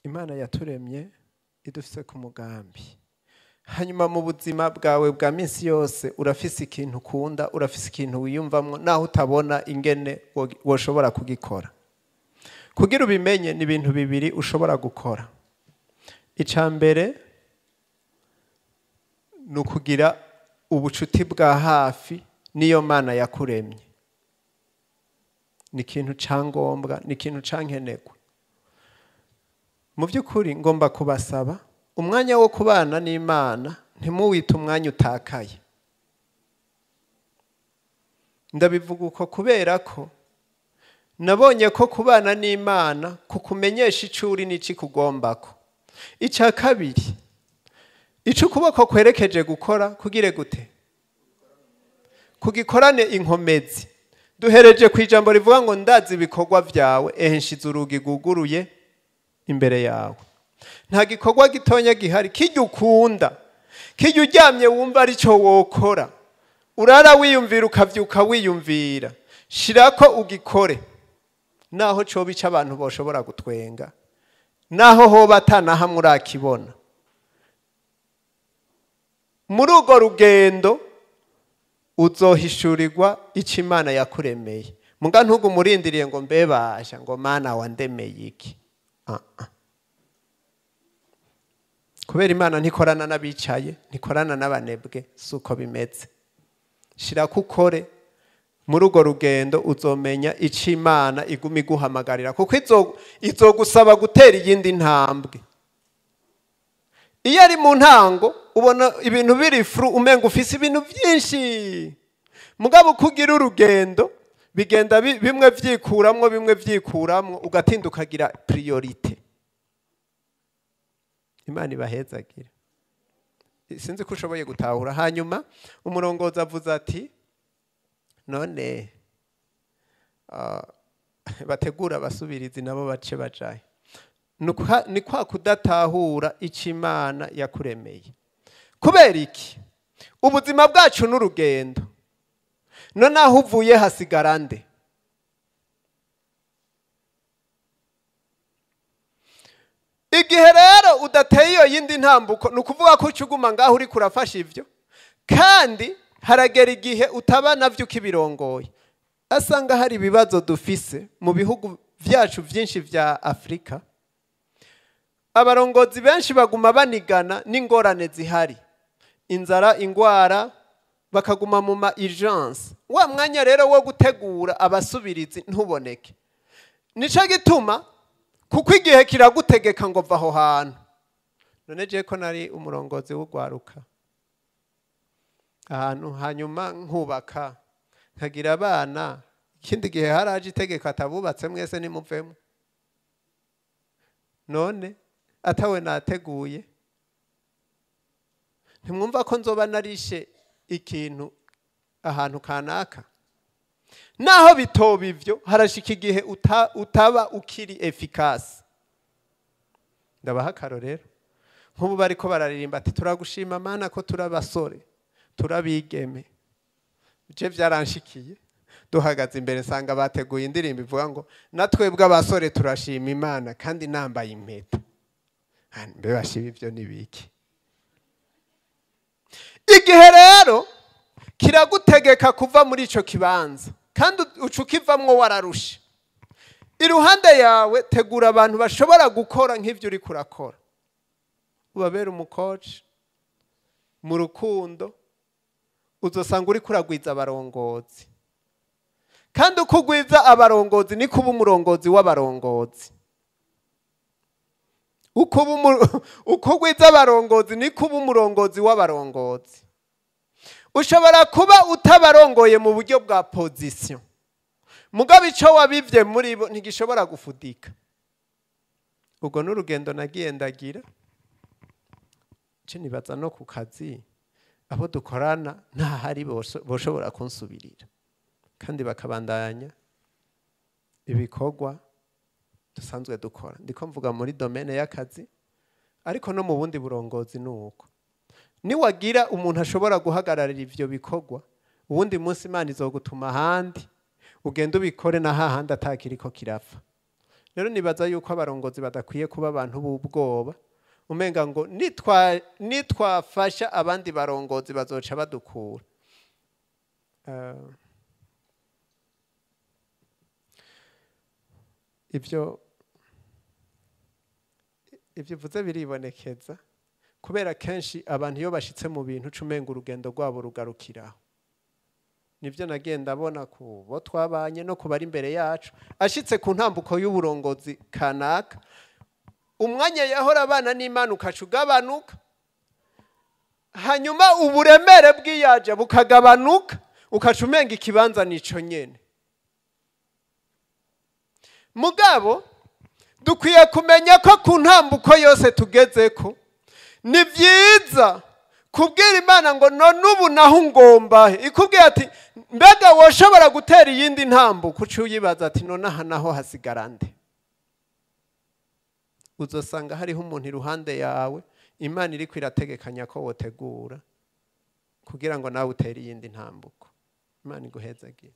Imana yaturemye idufise ku mugambi. Hanyuma mu buzima bwawe bwa minsi yose urafise ikintu ukunda, urafise ikintu wiyumvamwo naho utabona ingene woshobora kugikora. Kugira ubimenye ni ibintu bibiri ushobora gukora. Icambere ni ukugira ubucuti bwa hafi niyo Mana yakuremye. Ni ikintu cangombwa, ni ikintu cankenerwa. Mu by'ukuri ngomba kubasaba umwanya wo kubana n'Imana ntimuwite umwanya utakaye. Ndabivuga uko kubera ko nabonye ko kubana n'Imana kukumenyesha icuri n'ici kugombako. Ica kabiri, ico ukuboko kwerekeje gukora kugire gute? Kugikorane inkomezi. Duhereje ku ijambo rivuga ngo ndazi ibikorwa vyawe, nshize urugi guguruye imbere yawe. Nta gikorwa gitonya gihari kijya ukunda, kijya uryamye wumva ari cyo wokora, urara wiyumvira ukavyuka wiyumvira, shirako ugikore. Naho cyo bica abantu boshobora gutwenga, naho hoba atanahamwe urakibona. Muri urwo rugendo uzohishurirwa ico Imana yakuremeye. Muga ntugumurindiriye ngo mbebasha ngo Mana wandemeye iki. Kubera Imana ntikorana n'abicaye, ntikorana n'abanebwe, suko bimeze. Shira kukore muri urwo rugendo uzomenya ico Imana iguma iguhamagarira, kuko izogusaba gutera iyindi ntambwe. Iyo ari mu ntango ubona ibintu biri fru, umenga ufise ibintu byinshi. Mugabo kugira urugendo bigenda bimwe vyikuramwo ugatinda ukagira priorite. Imana ibahezagira. Sinzi ko ushoboye gutahura. Hanyuma umurongozi avuze ati none bategura abasubirizi nabo bace bajaye. Ni kwa kudatahura ico Imana yakuremeye. Kubera iki? Ubuzima bwacu n'urugendo. None aho uvuye hasigara nde? Igihe rero udateye iyo yindi ntambuko nukuvuga ko ucuguma ngaho uri kurafasha ivyo, kandi haragera igihe utaba navyo kibirongoye. Asanga hari ibibazo dufise mu bihugu vyacu vyinshi vya Afrika. Abarongozi benshi baguma banigana n'ingorane zihari, inzara, ingwara, bakaguma mu ma urgence. Wa mwanya rero wo gutegura abasubirizi ntuboneke. Nico gituma kuko igihe kiragutegeka ngo va aho hantu. None je ko nari umurongozi w'ugwaruka ahantu, hanyuma nkubaka nkagira abana, ikindi gihe haraje itegeko atabubatse mwese nimuvemo. None atawe nateguye, ntimwumva ko nzoba narishe ikintu ahantu kanaka. Naho bitoba ivyo harashika igihe utaba ukiri efficace. Ndabaha akarorero. Nk'ubu bariko bararirimba ati turagushima Mana ko turabasore, turabigeme. Je vyaranshikiye duhagaze imbere nsanga bateguye indirimbo ivuga ngo natwebwe abasore turashima Imana kandi nambaye impeta. Mbe bashiba ivyo nibiki? Igihe rero kiragutegeka kuva muri ico kibanza, kandi ucukivamwo wararusha. Iruhande yawe tegura abantu bashobora gukora nk'ivyo uri kurakora. Ubabera umukoci mu rukundo, uzosanga uri kuragwiza abarongozi. Kandi ukugwiza abarongozi ni kuba umurongozi w'abarongozi. Ukugwiza abarongozi ni kuba umurongozi w'abarongozi. Ushobora kuba utabarongoye mu buryo bwa position, mugabo ico wabivye muri bo ntigishobora gufudika. Ubwo n'urugendo nagiye ndagira, nibaza no ku kazi abo dukorana ntahari boshobora kunsubirira, kandi bakabandanya ibikorwa dusanzwe dukora. Ndiko mvuga muri domaine y'akazi, ariko no mu bundi burongozi nuko. Niwagira umuntu ashobora guhagararira ivyo bikorwa, ubundi munsi Imana izogutuma ahandi ugenda ubikore na hahandi atakiriko kirapfa. rero nibaza yuko abarongozi badakwiye kuba abantu b'ubwoba umenga ngo nitwafasha abandi barongozi bazoca badukura. Ibyo vuze biribonekeza kubera kenshi abantu iyo bashitse mu bintu umenga urugendo rwabo rugarukiraho. Nibyo nagenda abona ku bo twabanye no kubari imbere yacu ashitse ku ntambuko y'uburongozi kanaka umwanya yahora abana n'Imana ukaca ugabanuka, hanyuma uburemere bw'iyaja bukagabanuka ukaca umenga ikibanza nico nyene. Mugabo dukwiye kumenya ko ku ntambuko yose tugezeko ni vyiza kubwira Imana ngo none ubu naho ngomba ikubwira ati mbega woshobora gutera iyindi ntambuko uca uyibaza ati none aha naho hasigara nde. Uzosanga hariho umuntu iruhande yawe Imana iriko irategekanya ko wotegura kugira ngo nawe utere iyindi ntambuko. Imana iguhezagire.